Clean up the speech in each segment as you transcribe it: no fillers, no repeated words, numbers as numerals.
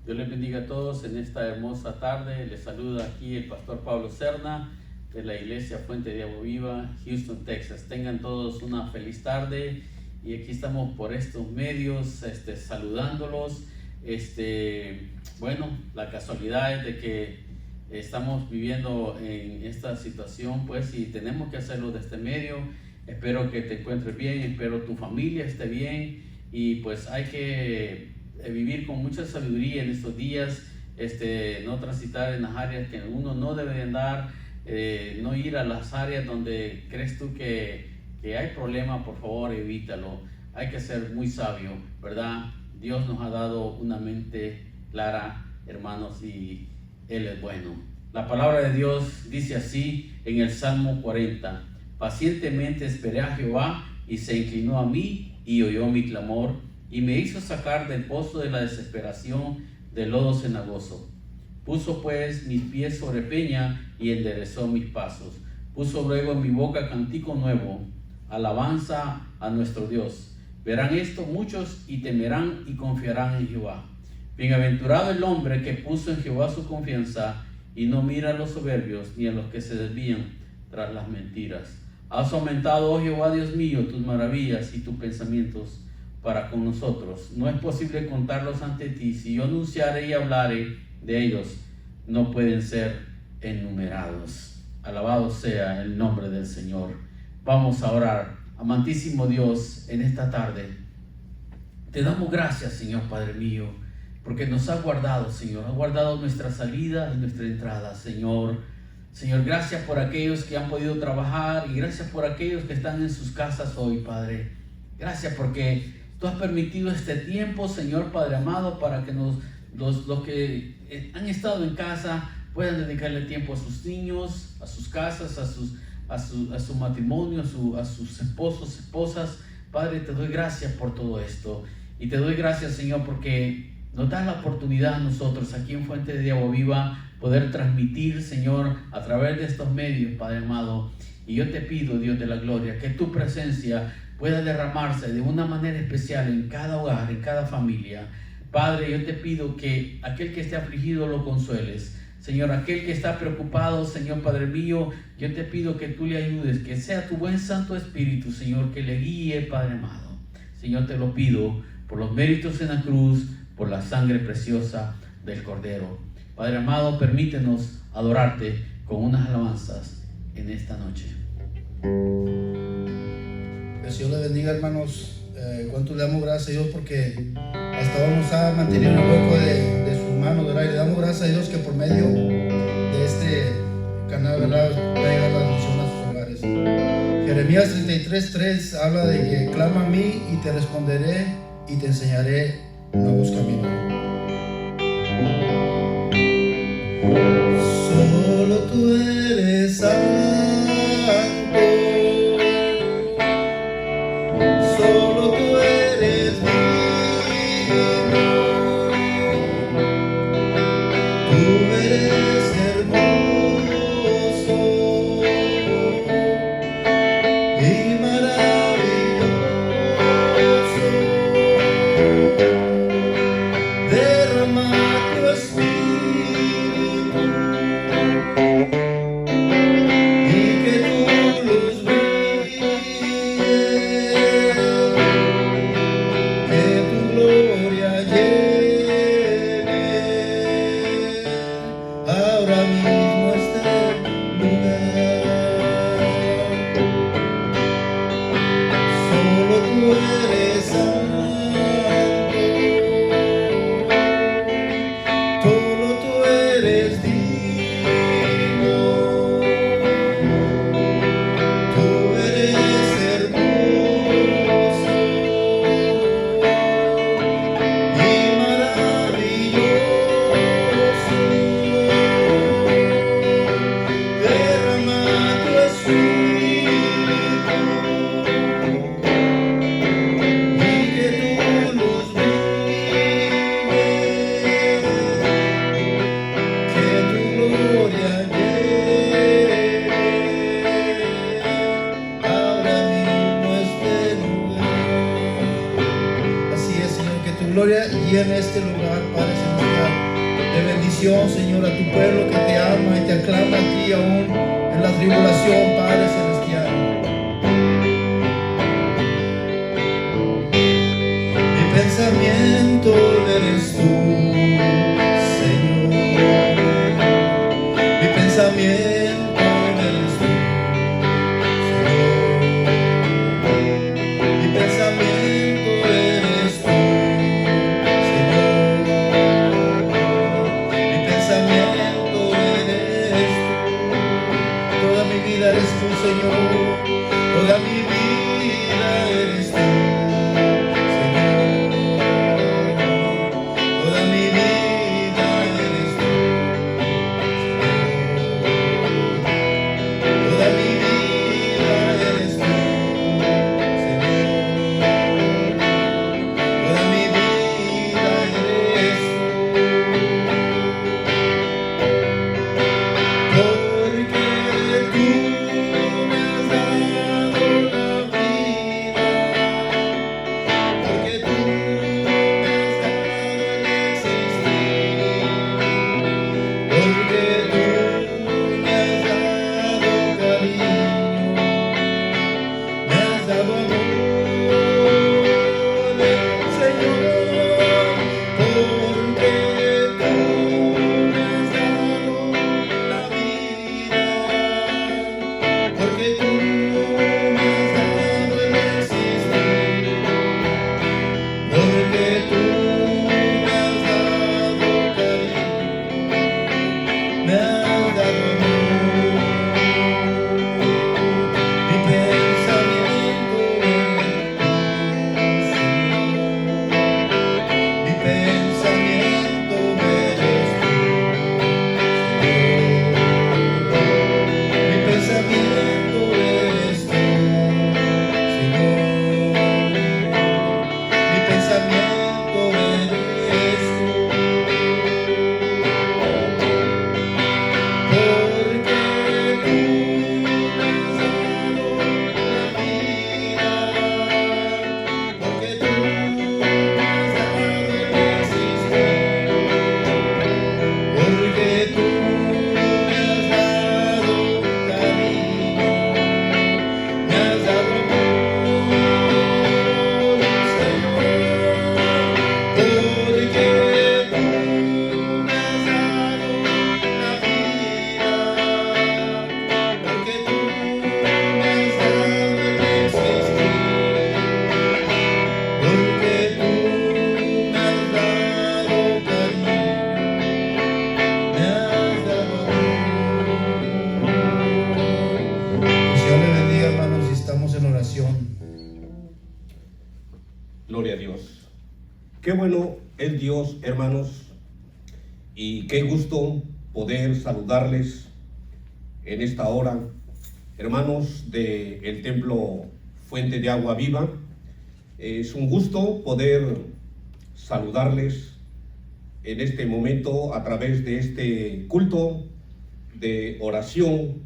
Dios les bendiga a todos en esta hermosa tarde. Les saluda aquí el pastor Pablo Serna de la iglesia Fuente de Agua Viva, Houston, Texas. Tengan todos una feliz tarde y aquí estamos por estos medios saludándolos. Bueno, la casualidad es de que estamos viviendo en esta situación, pues, y tenemos que hacerlo de este medio. Espero que te encuentres bien, espero tu familia esté bien y pues hay que vivir con mucha sabiduría en estos días, no transitar en las áreas que uno no debe de andar, no ir a las áreas donde crees tú que hay problema. Por favor, evítalo. Hay que ser muy sabio, ¿verdad? Dios nos ha dado una mente clara, hermanos, y Él es bueno. La palabra de Dios dice así en el Salmo 40: pacientemente esperé a Jehová y se inclinó a mí y oyó mi clamor y me hizo sacar del pozo de la desesperación, del lodo cenagoso. Puso pues mis pies sobre peña y enderezó mis pasos. Puso luego en mi boca cántico nuevo, alabanza a nuestro Dios. Verán esto muchos y temerán y confiarán en Jehová. Bienaventurado el hombre que puso en Jehová su confianza y no mira a los soberbios ni a los que se desvían tras las mentiras. Has aumentado, oh Jehová Dios mío, tus maravillas y tus pensamientos para con nosotros. No es posible contarlos ante ti. Si yo anunciare y hablare de ellos, no pueden ser enumerados. Alabado sea el nombre del Señor. Vamos a orar. Amantísimo Dios, en esta tarde te damos gracias, Señor Padre mío, porque nos has guardado, Señor. Has guardado nuestra salida y nuestra entrada, Señor. Señor, gracias por aquellos que han podido trabajar y gracias por aquellos que están en sus casas hoy, Padre. Gracias porque tú has permitido este tiempo, Señor Padre amado, para que los que han estado en casa puedan dedicarle tiempo a sus niños, a sus casas, a su matrimonio, a sus esposos, esposas. Padre, te doy gracias por todo esto y te doy gracias, Señor, porque nos das la oportunidad a nosotros aquí en Fuente de Agua Viva poder transmitir, Señor, a través de estos medios, Padre amado. Y yo te pido, Dios de la gloria, que tu presencia pueda derramarse de una manera especial en cada hogar, en cada familia. Padre, yo te pido que aquel que esté afligido lo consueles. Señor, aquel que está preocupado, Señor Padre mío, yo te pido que tú le ayudes, que sea tu buen Santo Espíritu, Señor, que le guíe, Padre amado. Señor, te lo pido por los méritos en la cruz, por la sangre preciosa del Cordero. Padre amado, permítenos adorarte con unas alabanzas en esta noche. Que el Señor les bendiga, hermanos. Cuánto le damos gracias a Dios porque hasta ahora nos ha mantenido en el hueco de sus manos, ¿verdad? Y le damos gracias a Dios que por medio de este canal, ¿verdad?, puede llegar la bendición a sus hogares. Jeremías 33:3 habla de que clama a mí y te responderé y te enseñaré nuevos caminos. Solo tú eres santo, solo tú eres digno, tú eres hermoso y maravilloso. Derrama tu espíritu y que tu luz brille, que tu gloria llene ahora mismo este lugar. Solo tú eres santo, solo tú eres digno, tú eres hermoso y maravilloso. Derrama tu espíritu y que tu luz brille, que tu gloria llene ahora mismo este lugar. Así es, Señor, que tu gloria llene este lugar, Padre celestial. bendición, Señor, a tu pueblo que te ama y te aclama a ti aún en la tribulación, Padre Celestial. Mi pensamiento eres tú, Señor. Mi pensamiento eres tú, Señor. Mi pensamiento eres tú, Señor. Mi pensamiento eres tú. Toda mi vida eres tú, Señor. Toda mi vida eres tú. Gloria a Dios. Qué bueno es Dios, hermanos, y qué gusto poder saludarles en esta hora, hermanos del Templo Fuente de Agua Viva. Es un gusto poder saludarles en este momento a través de este culto de oración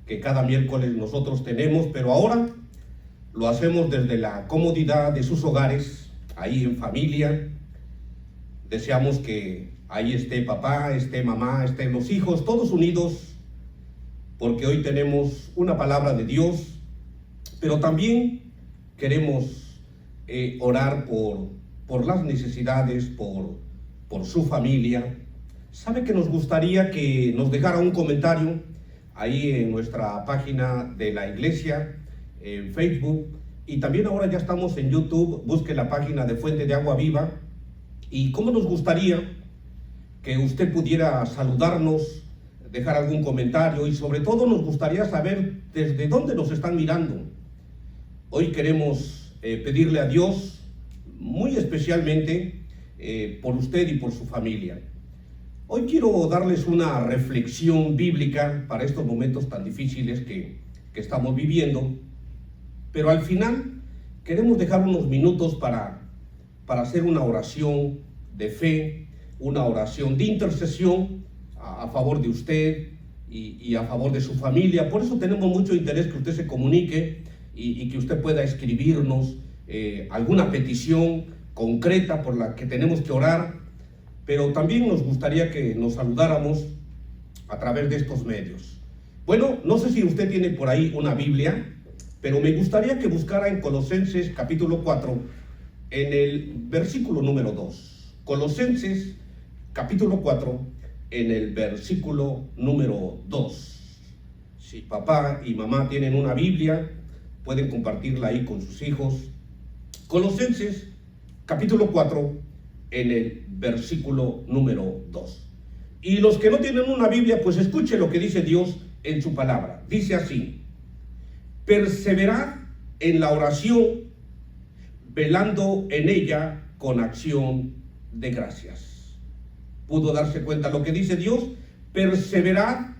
que cada miércoles nosotros tenemos, pero ahora lo hacemos desde la comodidad de sus hogares, ahí en familia. Deseamos que ahí esté papá, esté mamá, estén los hijos, todos unidos, porque hoy tenemos una palabra de Dios, pero también queremos orar por las necesidades, por su familia. ¿Sabe que nos gustaría que nos dejara un comentario ahí en nuestra página de la iglesia, en Facebook, y también ahora ya estamos en YouTube? Busque la página de Fuente de Agua Viva. Y cómo nos gustaría que usted pudiera saludarnos, dejar algún comentario, y sobre todo nos gustaría saber desde dónde nos están mirando. Hoy queremos pedirle a Dios muy especialmente por usted y por su familia. Hoy quiero darles una reflexión bíblica para estos momentos tan difíciles que estamos viviendo, pero al final queremos dejar unos minutos para hacer una oración de fe, una oración de intercesión a favor de usted y a favor de su familia. Por eso tenemos mucho interés que usted se comunique y que usted pueda escribirnos alguna petición concreta por la que tenemos que orar. pero también nos gustaría que nos saludáramos a través de estos medios. Bueno, no sé si usted tiene por ahí una Biblia, pero me gustaría que buscara en Colosenses capítulo 4, en el versículo número 2. Colosenses capítulo 4, en el versículo número 2. Si papá y mamá tienen una Biblia, pueden compartirla ahí con sus hijos. Colosenses capítulo 4, en el versículo número 2. Y los que no tienen una Biblia, pues escuchen lo que dice Dios en su palabra. Dice así: perseverad en la oración, velando en ella con acción de gracias. ¿Pudo darse cuenta lo que dice Dios? Perseverad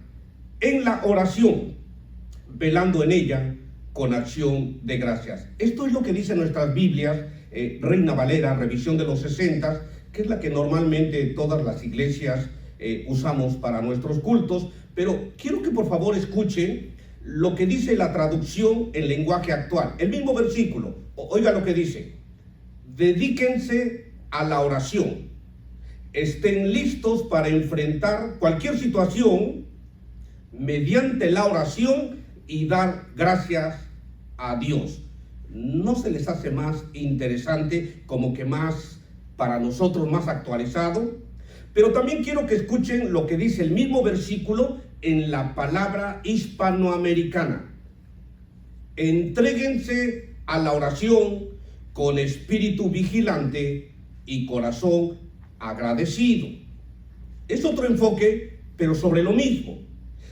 en la oración, velando en ella con acción de gracias. Esto es lo que dicen nuestras Biblias, Reina Valera, revisión de los 60, que es la que normalmente todas las iglesias usamos para nuestros cultos, pero quiero que por favor escuchen lo que dice la traducción en lenguaje actual. El mismo versículo, oiga lo que dice: dedíquense a la oración, estén listos para enfrentar cualquier situación mediante la oración y dar gracias a Dios. ¿No se les hace más interesante, como que más para nosotros, más actualizado? Pero también quiero que escuchen lo que dice el mismo versículo en la palabra hispanoamericana. Entréguense a la oración con espíritu vigilante y corazón agradecido. Es otro enfoque, pero sobre lo mismo.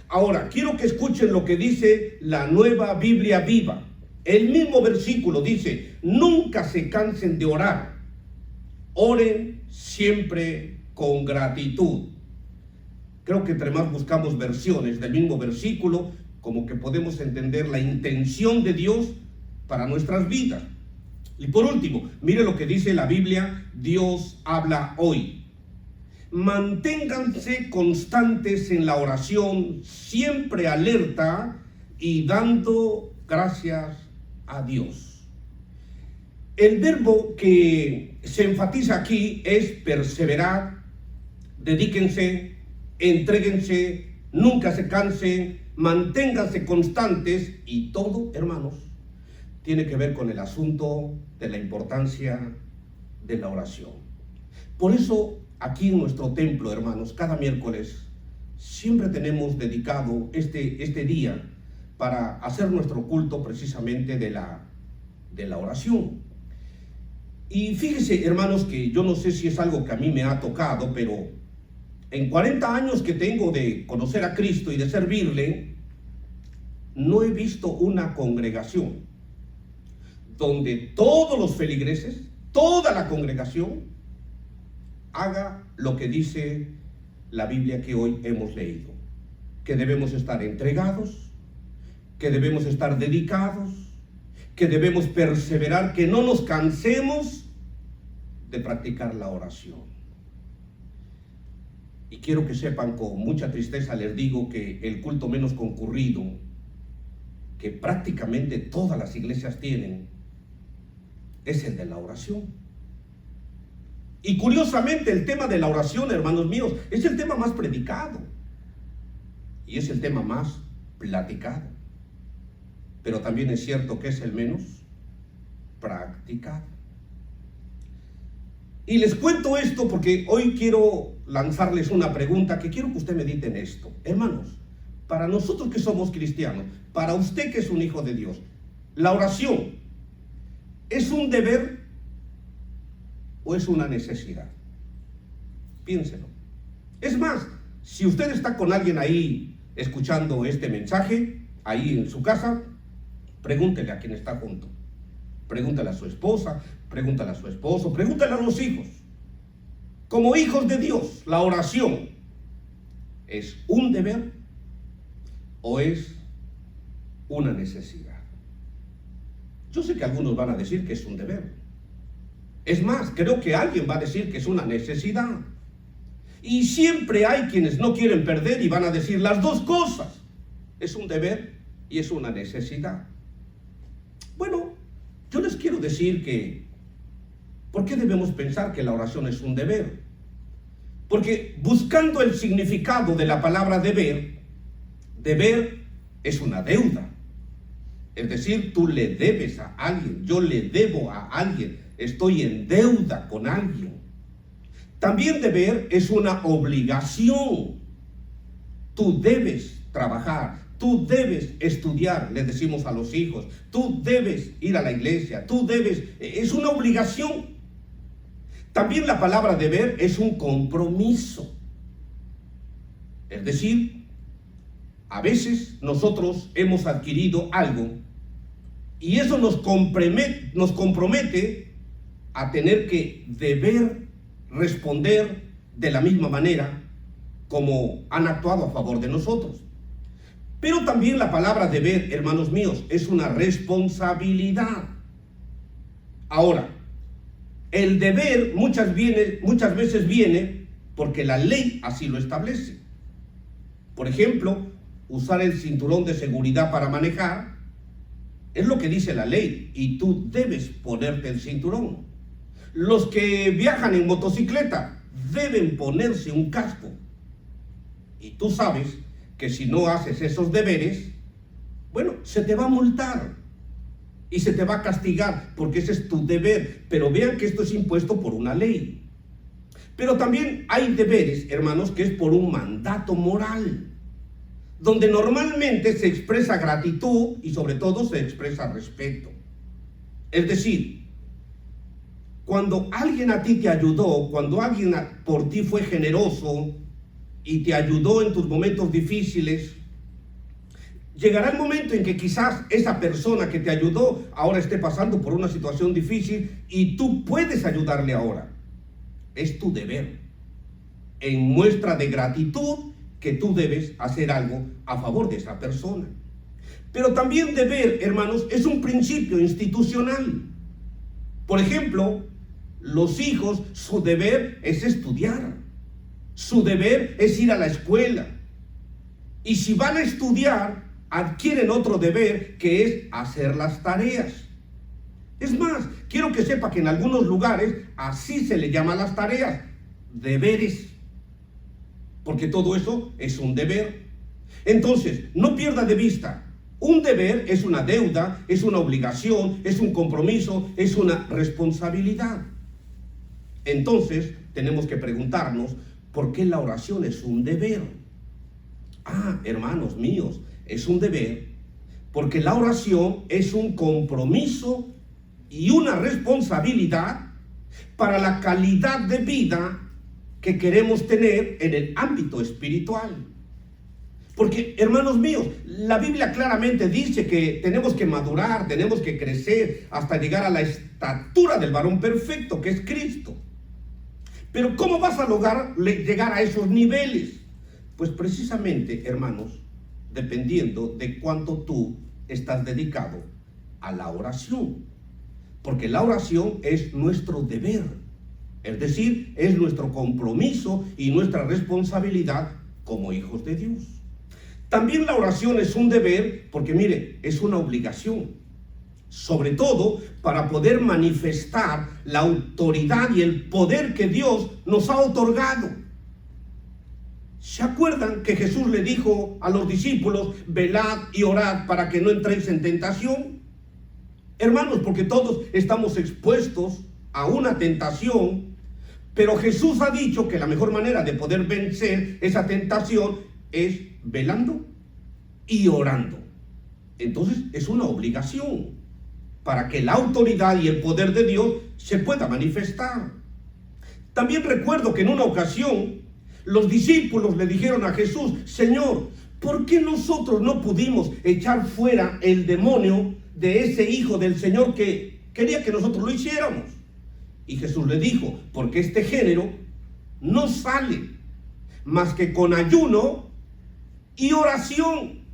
Ahora, quiero que escuchen lo que dice la Nueva Biblia Viva. El mismo versículo dice: nunca se cansen de orar. Oren siempre con gratitud. Creo que entre más buscamos versiones del mismo versículo, como que podemos entender la intención de Dios para nuestras vidas. Y por último, mire lo que dice la Biblia, Dios habla hoy. Manténganse constantes en la oración, siempre alerta y dando gracias a Dios. El verbo que se enfatiza aquí es perseverar, dedíquense, entréguense, nunca se cansen, manténganse constantes, y todo, hermanos, tiene que ver con el asunto de la importancia de la oración. Por eso, aquí en nuestro templo, hermanos, cada miércoles siempre tenemos dedicado este día para hacer nuestro culto precisamente de la oración. Y fíjese, hermanos, que yo no sé si es algo que a mí me ha tocado, pero en 40 años que tengo de conocer a Cristo y de servirle, no he visto una congregación donde todos los feligreses, toda la congregación, haga lo que dice la Biblia que hoy hemos leído: que debemos estar entregados, que debemos estar dedicados, que debemos perseverar, que no nos cansemos de practicar la oración. Y quiero que sepan, con mucha tristeza les digo, que el culto menos concurrido, que prácticamente todas las iglesias tienen, es el de la oración. Y curiosamente, el tema de la oración, hermanos míos, es el tema más predicado y es el tema más platicado, pero también es cierto que es el menos practicado. Y les cuento esto porque hoy quiero lanzarles una pregunta que quiero que usted medite en esto. Hermanos, para nosotros que somos cristianos, para usted que es un hijo de Dios, ¿la oración es un deber o es una necesidad? Piénselo. Es más, si usted está con alguien ahí escuchando este mensaje, ahí en su casa, pregúntele a quien está junto. Pregúntale a su esposa, pregúntale a su esposo, pregúntale a los hijos. Como hijos de Dios, ¿la oración es un deber o es una necesidad? Yo sé que algunos van a decir que es un deber. Es más, creo que alguien va a decir que es una necesidad. Y siempre hay quienes no quieren perder y van a decir las dos cosas. Es un deber y es una necesidad. Bueno, yo les quiero decir que, ¿por qué debemos pensar que la oración es un deber? Porque buscando el significado de la palabra deber, deber es una deuda. Es decir, tú le debes a alguien, yo le debo a alguien, estoy en deuda con alguien. También deber es una obligación. Tú debes trabajar, tú debes estudiar, le decimos a los hijos, tú debes ir a la iglesia, tú debes, es una obligación. También la palabra deber es un compromiso. Es decir, a veces nosotros hemos adquirido algo y eso nos compromete a tener que deber responder de la misma manera como han actuado a favor de nosotros. Pero también la palabra deber, hermanos míos, es una responsabilidad. Ahora, el deber muchas veces viene porque la ley así lo establece. Por ejemplo, usar el cinturón de seguridad para manejar es lo que dice la ley y tú debes ponerte el cinturón. Los que viajan en motocicleta deben ponerse un casco. Y tú sabes que si no haces esos deberes, bueno, se te va a multar y se te va a castigar porque ese es tu deber. Pero vean que esto es impuesto por una ley. Pero también hay deberes, hermanos, que es por un mandato moral, donde normalmente se expresa gratitud y sobre todo se expresa respeto. Es decir, cuando alguien a ti te ayudó, cuando alguien por ti fue generoso y te ayudó en tus momentos difíciles, llegará el momento en que quizás esa persona que te ayudó ahora esté pasando por una situación difícil y tú puedes ayudarle ahora. Es tu deber, en muestra de gratitud, que tú debes hacer algo a favor de esa persona. Pero también deber, hermanos, es un principio institucional. Por ejemplo, los hijos, su deber es estudiar. Su deber es ir a la escuela. Y si van a estudiar, adquieren otro deber que es hacer las tareas. Es más, quiero que sepa que en algunos lugares así se le llama a las tareas, deberes. Porque todo eso es un deber. Entonces, no pierda de vista, un deber es una deuda, es una obligación, es un compromiso, es una responsabilidad. Entonces, tenemos que preguntarnos, ¿por qué la oración es un deber? Hermanos míos, es un deber porque la oración es un compromiso y una responsabilidad para la calidad de vida que queremos tener en el ámbito espiritual. Porque, hermanos míos, la Biblia claramente dice que tenemos que madurar, tenemos que crecer hasta llegar a la estatura del varón perfecto, que es Cristo. Pero ¿cómo vas a lograr llegar a esos niveles? Pues precisamente, hermanos, dependiendo de cuánto tú estás dedicado a la oración. Porque la oración es nuestro deber, es decir, es nuestro compromiso y nuestra responsabilidad como hijos de Dios. También la oración es un deber porque, mire, es una obligación, sobre todo para poder manifestar la autoridad y el poder que Dios nos ha otorgado. ¿Se acuerdan que Jesús le dijo a los discípulos, velad y orad para que no entréis en tentación? Hermanos, porque todos estamos expuestos a una tentación, pero Jesús ha dicho que la mejor manera de poder vencer esa tentación es velando y orando. Entonces es una obligación para que la autoridad y el poder de Dios se pueda manifestar. También recuerdo que en una ocasión los discípulos le dijeron a Jesús, Señor, ¿por qué nosotros no pudimos echar fuera el demonio de ese hijo del Señor que quería que nosotros lo hiciéramos? Y Jesús le dijo, porque este género no sale más que con ayuno y oración.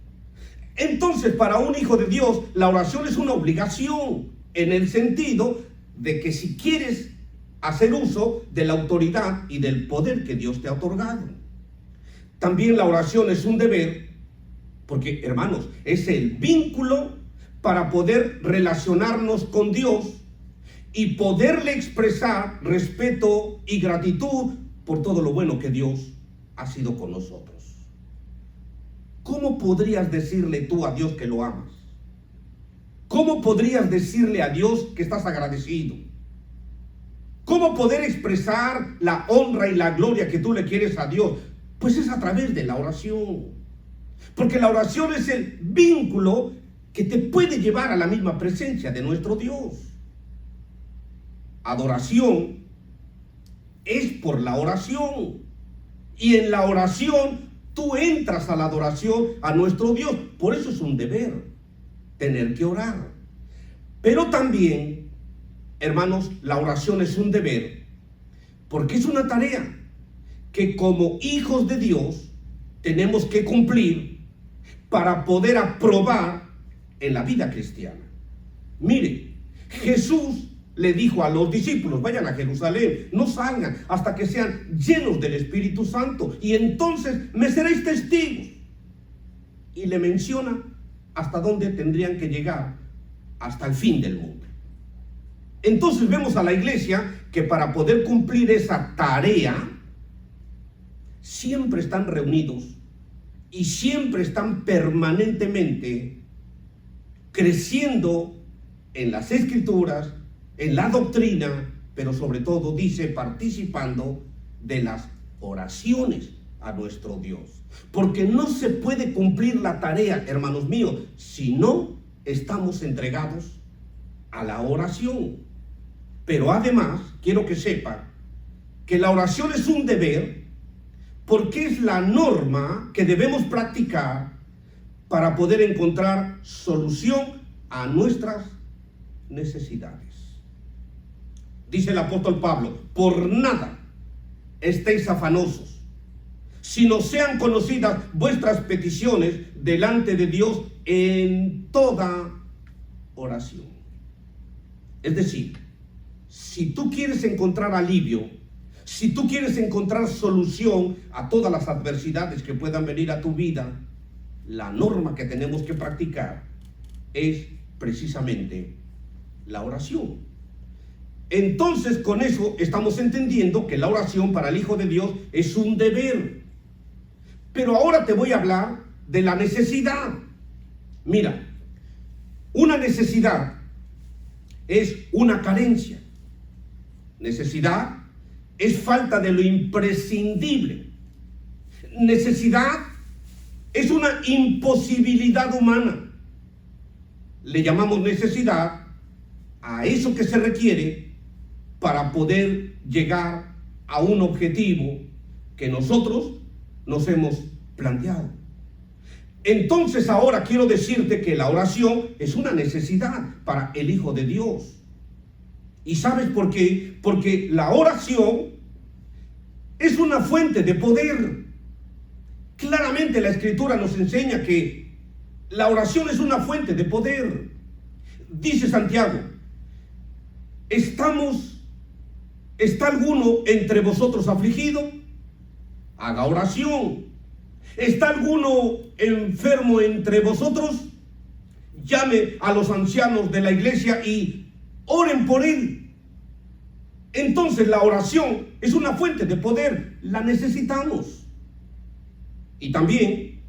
Entonces, para un hijo de Dios, la oración es una obligación, en el sentido de que si quieres hacer uso de la autoridad y del poder que Dios te ha otorgado. También la oración es un deber, porque, hermanos, es el vínculo para poder relacionarnos con Dios y poderle expresar respeto y gratitud por todo lo bueno que Dios ha sido con nosotros. ¿Cómo podrías decirle tú a Dios que lo amas? ¿Cómo podrías decirle a Dios que estás agradecido? ¿Cómo poder expresar la honra y la gloria que tú le quieres a Dios? Pues es a través de la oración. Porque la oración es el vínculo que te puede llevar a la misma presencia de nuestro Dios. Adoración es por la oración. Y en la oración tú entras a la adoración a nuestro Dios. Por eso es un deber tener que orar. Pero también, hermanos, la oración es un deber, porque es una tarea que como hijos de Dios tenemos que cumplir para poder aprobar en la vida cristiana. Mire, Jesús le dijo a los discípulos: vayan a Jerusalén, no salgan hasta que sean llenos del Espíritu Santo, y entonces me seréis testigos. Y le menciona hasta dónde tendrían que llegar, hasta el fin del mundo. Entonces vemos a la iglesia que para poder cumplir esa tarea, siempre están reunidos y siempre están permanentemente creciendo en las escrituras, en la doctrina, pero sobre todo, dice, participando de las oraciones a nuestro Dios. Porque no se puede cumplir la tarea, hermanos míos, si no estamos entregados a la oración. Pero además, quiero que sepa que la oración es un deber, porque es la norma que debemos practicar para poder encontrar solución a nuestras necesidades. Dice el apóstol Pablo: por nada estéis afanosos, sino sean conocidas vuestras peticiones delante de Dios en toda oración. Es decir, si tú quieres encontrar alivio, si tú quieres encontrar solución a todas las adversidades que puedan venir a tu vida, la norma que tenemos que practicar es precisamente la oración. Entonces, con eso estamos entendiendo que la oración para el Hijo de Dios es un deber. Pero ahora te voy a hablar de la necesidad. Mira, una necesidad es una carencia. Necesidad es falta de lo imprescindible. Necesidad es una imposibilidad humana. Le llamamos necesidad a eso que se requiere para poder llegar a un objetivo que nosotros nos hemos planteado. Entonces ahora quiero decirte que la oración es una necesidad para el Hijo de Dios. ¿Y sabes por qué? Porque la oración es una fuente de poder. Claramente la Escritura nos enseña que la oración es una fuente de poder. Dice Santiago: ¿está alguno entre vosotros afligido? Haga oración. ¿Está alguno enfermo entre vosotros? Llame a los ancianos de la iglesia y oren por él. Entonces la oración es una fuente de poder, la necesitamos. Y también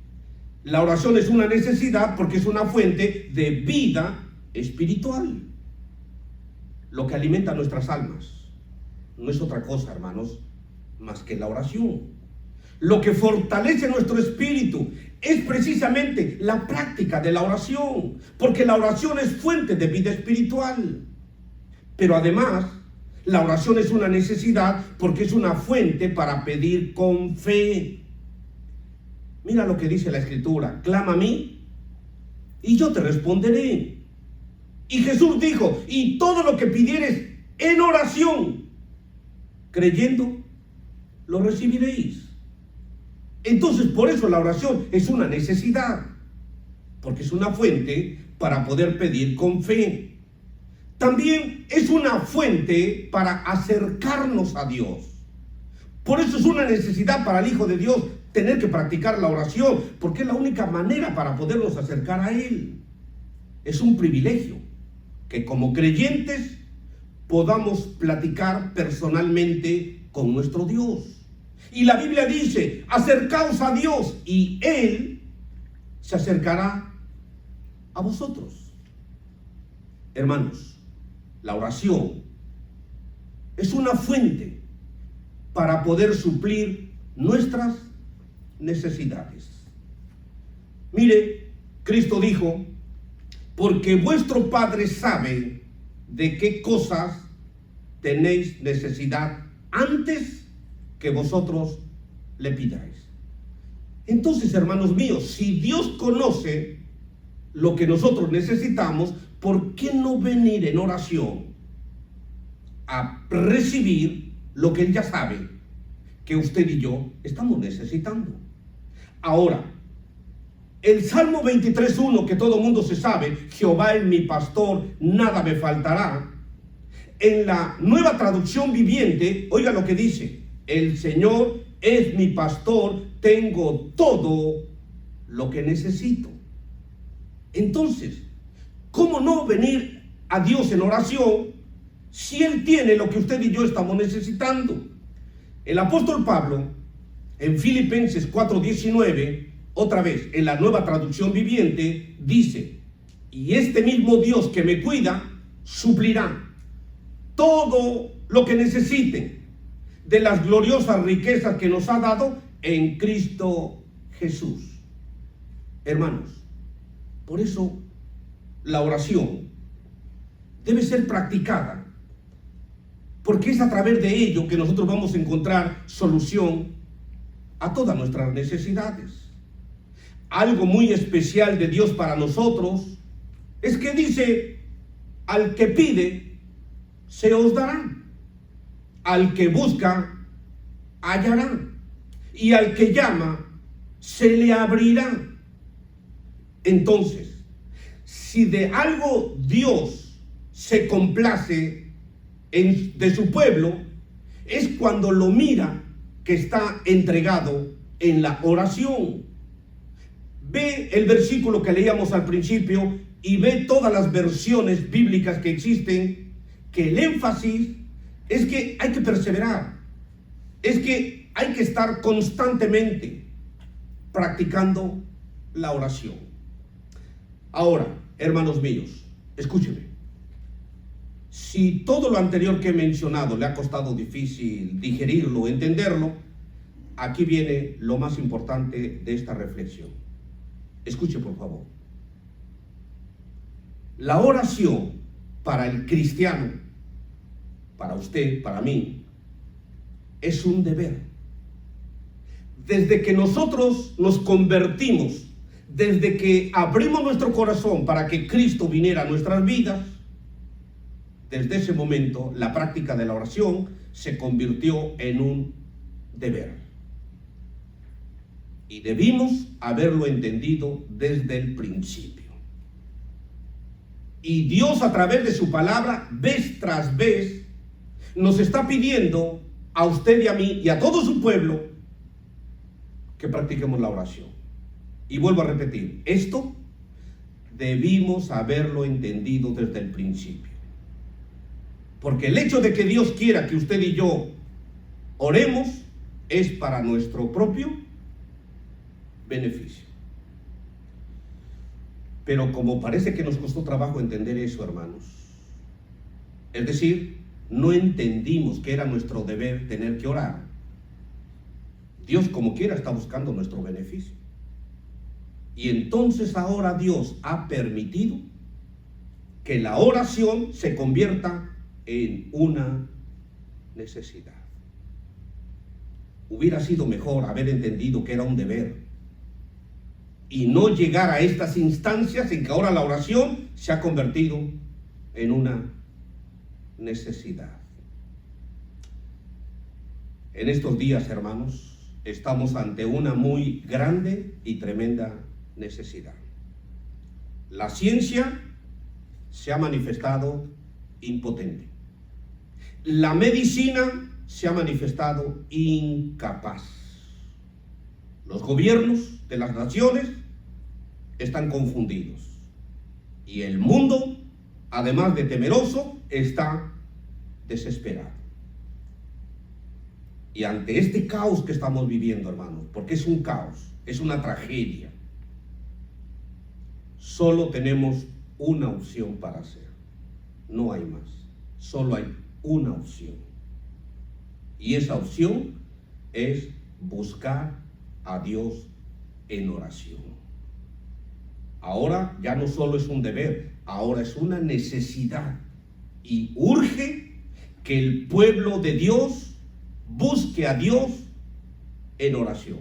la oración es una necesidad porque es una fuente de vida espiritual. Lo que alimenta nuestras almas no es otra cosa, hermanos, más que la oración. Lo que fortalece nuestro espíritu es precisamente la práctica de la oración, porque la oración es fuente de vida espiritual. Pero además, la oración es una necesidad porque es una fuente para pedir con fe. Mira lo que dice la Escritura: clama a mí y yo te responderé. Y Jesús dijo: y todo lo que pidieres en oración, creyendo, lo recibiréis. Entonces, por eso la oración es una necesidad, porque es una fuente para poder pedir con fe. También es una fuente para acercarnos a Dios. Por eso es una necesidad para el Hijo de Dios tener que practicar la oración, porque es la única manera para podernos acercar a Él. Es un privilegio que como creyentes podamos platicar personalmente con nuestro Dios. Y la Biblia dice, acercaos a Dios y Él se acercará a vosotros. Hermanos, la oración es una fuente para poder suplir nuestras necesidades. Mire, Cristo dijo, porque vuestro Padre sabe de qué cosas tenéis necesidad antes que vosotros le pidáis. Entonces, hermanos míos, si Dios conoce lo que nosotros necesitamos, ¿por qué no venir en oración a recibir lo que Él ya sabe que usted y yo estamos necesitando? Ahora, el Salmo 23:1, que todo mundo se sabe, Jehová es mi pastor, nada me faltará. En la Nueva Traducción Viviente, oiga lo que dice: el Señor es mi pastor, tengo todo lo que necesito. Entonces, ¿cómo no venir a Dios en oración si Él tiene lo que usted y yo estamos necesitando? El apóstol Pablo, en Filipenses 4:19, otra vez en la Nueva Traducción Viviente, dice: y este mismo Dios que me cuida suplirá todo lo que necesiten de las gloriosas riquezas que nos ha dado en Cristo Jesús. Hermanos, por eso la oración debe ser practicada, porque es a través de ello que nosotros vamos a encontrar solución a todas nuestras necesidades. Algo muy especial de Dios para nosotros es que dice: al que pide, se os dará; al que busca, hallará; y al que llama, se le abrirá. Entonces, si de algo Dios se complace de su pueblo, es cuando lo mira que está entregado en la oración. Ve el versículo que leíamos al principio y ve todas las versiones bíblicas que existen, que el énfasis es que hay que perseverar, es que hay que estar constantemente practicando la oración. Ahora, hermanos míos, escúcheme. Si todo lo anterior que he mencionado le ha costado difícil digerirlo, entenderlo, aquí viene lo más importante de esta reflexión. Escuche, por favor. La oración para el cristiano, para usted, para mí, es un deber. Desde que nosotros nos convertimos, desde que abrimos nuestro corazón para que Cristo viniera a nuestras vidas, desde ese momento la práctica de la oración se convirtió en un deber. Y debimos haberlo entendido desde el principio. Y Dios, a través de su palabra, vez tras vez, nos está pidiendo a usted y a mí y a todo su pueblo que practiquemos la oración. Y vuelvo a repetir, esto debimos haberlo entendido desde el principio. Porque el hecho de que Dios quiera que usted y yo oremos es para nuestro propio beneficio. Pero como parece que nos costó trabajo entender eso, hermanos, es decir, no entendimos que era nuestro deber tener que orar. Dios, como quiera, está buscando nuestro beneficio. Y entonces ahora Dios ha permitido que la oración se convierta en una necesidad. Hubiera sido mejor haber entendido que era un deber y no llegar a estas instancias en que ahora la oración se ha convertido en una necesidad. En estos días, hermanos, estamos ante una muy grande y tremenda necesidad. La ciencia se ha manifestado impotente. La medicina se ha manifestado incapaz. Los gobiernos de las naciones están confundidos. Y el mundo, además de temeroso, está desesperado. Y ante este caos que estamos viviendo, hermanos, porque es un caos, es una tragedia, solo tenemos una opción para hacer. No hay más. Solo hay una opción. Y esa opción es buscar a Dios en oración. Ahora ya no solo es un deber, ahora es una necesidad. Y urge que el pueblo de Dios busque a Dios en oración,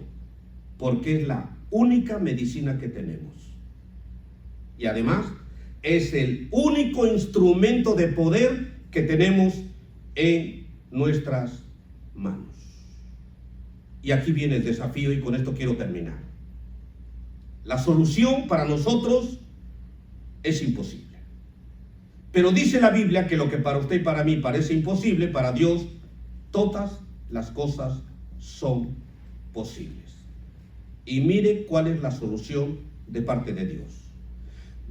porque es la única medicina que tenemos. Y además es el único instrumento de poder que tenemos en nuestras manos. Y aquí viene el desafío, y con esto quiero terminar. La solución para nosotros es imposible. Pero dice la Biblia que lo que para usted y para mí parece imposible, para Dios todas las cosas son posibles. Y mire cuál es la solución de parte de Dios.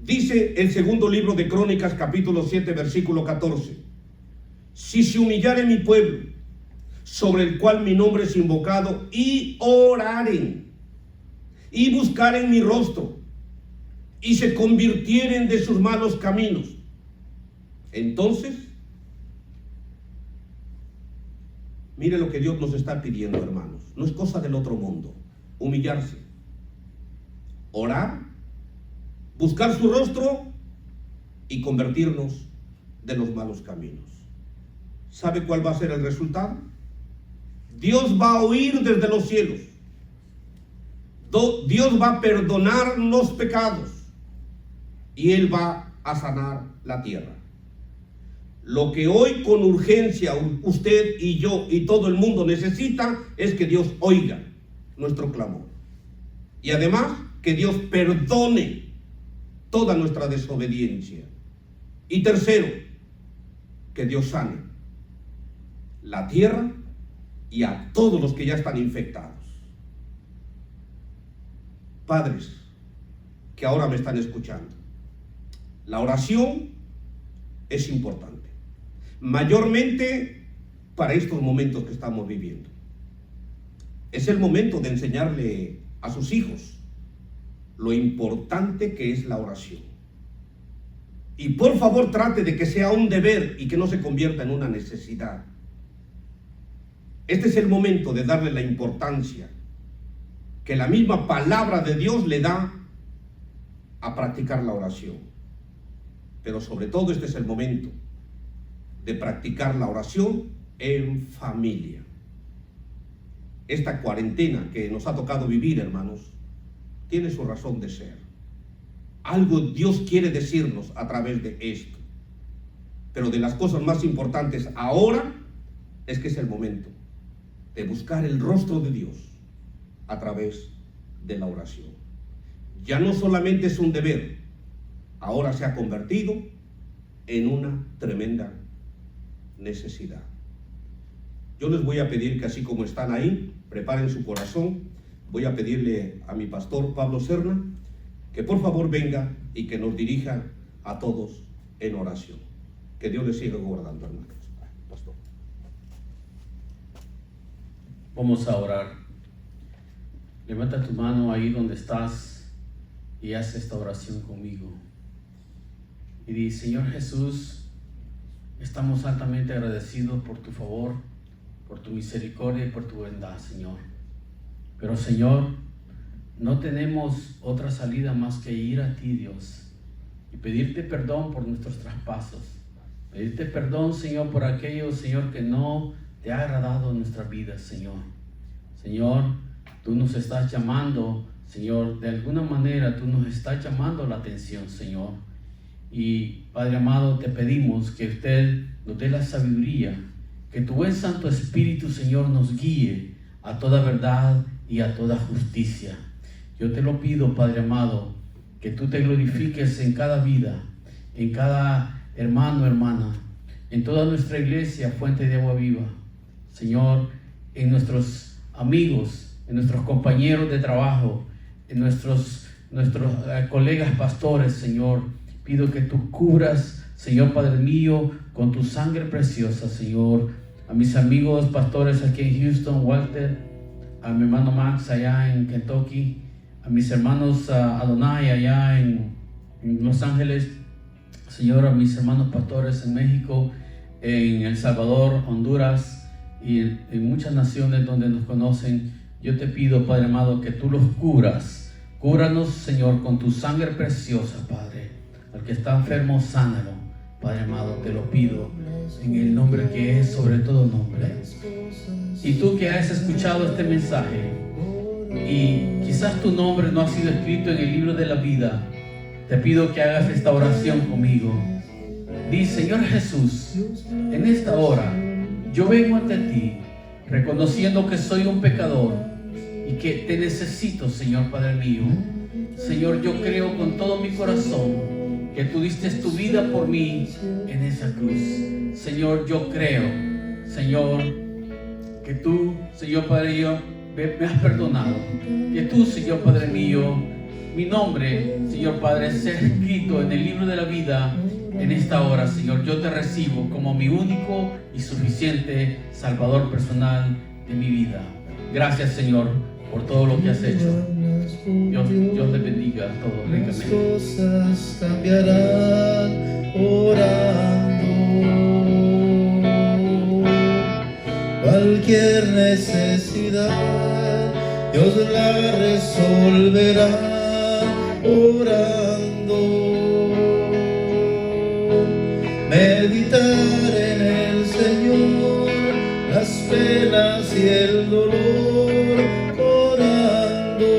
Dice el segundo libro de Crónicas, capítulo 7, versículo 14: si se humillare mi pueblo, sobre el cual mi nombre es invocado, y oraren, y buscaren mi rostro, y se convirtieren de sus malos caminos, entonces, mire lo que Dios nos está pidiendo, hermanos. No es cosa del otro mundo. Humillarse, orar, buscar su rostro y convertirnos de los malos caminos. ¿Sabe cuál va a ser el resultado? Dios va a oír desde los cielos. Dios va a perdonar los pecados y Él va a sanar la tierra. Lo que hoy con urgencia usted y yo y todo el mundo necesita es que Dios oiga nuestro clamor. Y además que Dios perdone toda nuestra desobediencia. Y tercero, que Dios sane la tierra y a todos los que ya están infectados. Padres que ahora me están escuchando, la oración es importante, mayormente para estos momentos que estamos viviendo. Es el momento de enseñarle a sus hijos lo importante que es la oración. Y por favor trate de que sea un deber y que no se convierta en una necesidad. Este es el momento de darle la importancia que la misma palabra de Dios le da a practicar la oración. Pero sobre todo este es el momento de practicar la oración en familia. Esta cuarentena que nos ha tocado vivir, hermanos, tiene su razón de ser. Algo Dios quiere decirnos a través de esto. Pero de las cosas más importantes ahora es que es el momento de buscar el rostro de Dios a través de la oración. Ya no solamente es un deber, ahora se ha convertido en una tremenda necesidad. Yo les voy a pedir que así como están ahí, preparen su corazón. Voy a pedirle a mi pastor Pablo Serna que por favor venga y que nos dirija a todos en oración. Que Dios les siga guardando, hermanos. Pastor. Vamos a orar. Levanta tu mano ahí donde estás y haz esta oración conmigo. Y di: Señor Jesús, estamos altamente agradecidos por tu favor, por tu misericordia y por tu bondad, Señor. Pero, Señor, no tenemos otra salida más que ir a ti, Dios, y pedirte perdón por nuestros traspasos. Pedirte perdón, Señor, por aquello, Señor, que no te ha agradado en nuestras vidas, Señor. Señor, tú nos estás llamando, Señor, de alguna manera tú nos estás llamando la atención, Señor. Y, Padre amado, te pedimos que usted nos dé la sabiduría, que tu buen Santo Espíritu, Señor, nos guíe a toda verdad y a toda justicia. Yo te lo pido, Padre amado, que tú te glorifiques en cada vida, en cada hermano, hermana, en toda nuestra iglesia, Fuente de Agua Viva. Señor, en nuestros amigos, en nuestros compañeros de trabajo, en nuestros colegas pastores, Señor, pido que tú cubras, Señor Padre mío, con tu sangre preciosa, Señor, a mis amigos pastores aquí en Houston, Walter, a mi hermano Max allá en Kentucky, a mis hermanos Adonai allá en Los Ángeles, Señor, a mis hermanos pastores en México, en El Salvador, Honduras y en muchas naciones donde nos conocen. Yo te pido, Padre amado, que tú los curas. Cúranos, Señor, con tu sangre preciosa, Padre. Al que está enfermo, sánalo, Padre amado, te lo pido en el nombre que es sobre todo nombre. Y tú que has escuchado este mensaje y quizás tu nombre no ha sido escrito en el libro de la vida, te pido que hagas esta oración conmigo. Di: Señor Jesús, en esta hora yo vengo ante ti reconociendo que soy un pecador y que te necesito, Señor Padre mío. Señor, yo creo con todo mi corazón que tú diste tu vida por mí en esa cruz. Señor, yo creo, Señor, que tú, Señor Padre mío, me has perdonado. Que tú, Señor Padre mío, mi nombre, Señor Padre, sea escrito en el libro de la vida en esta hora, Señor. Yo te recibo como mi único y suficiente Salvador personal de mi vida. Gracias, Señor, por todo lo que has hecho. Dios te bendiga a todos ricamente. Las cosas cambiarán orando. Cualquier necesidad Dios la resolverá orando. Meditar en el Señor, las penas y el dolor orando.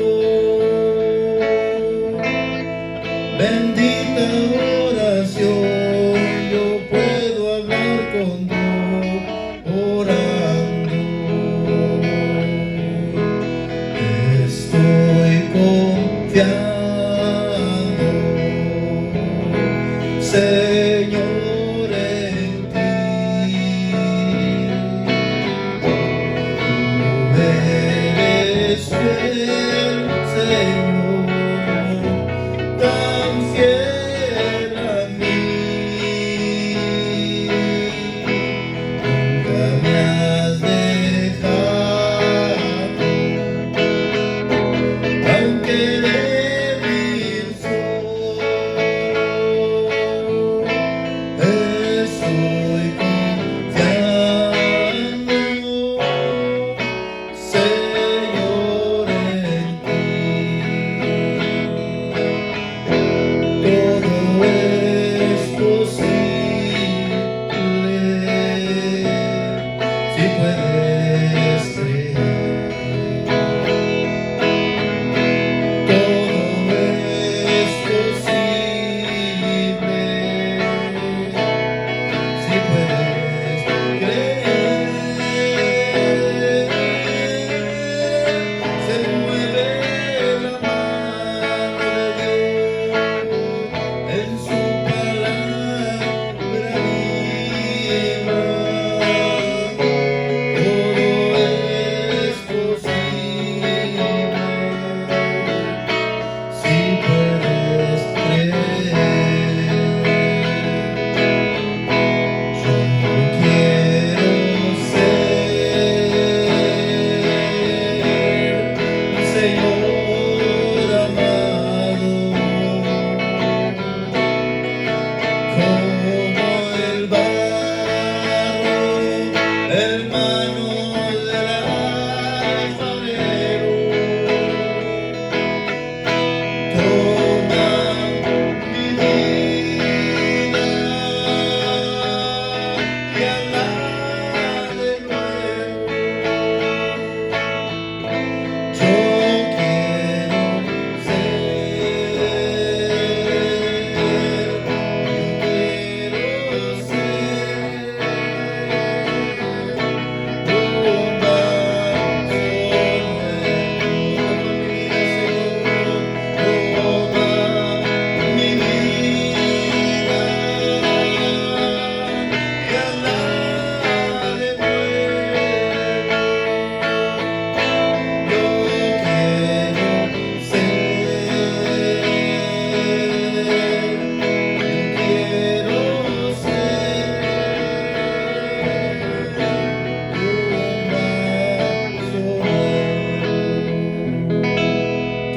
Bendita oración, yo puedo hablar con Dios orando. Estoy confiando, Señor, en ti. Tú eres fiel, Señor, tan fiel a mí. Nunca me has dejado, aunque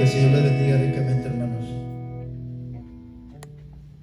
el Señor les bendiga ricamente,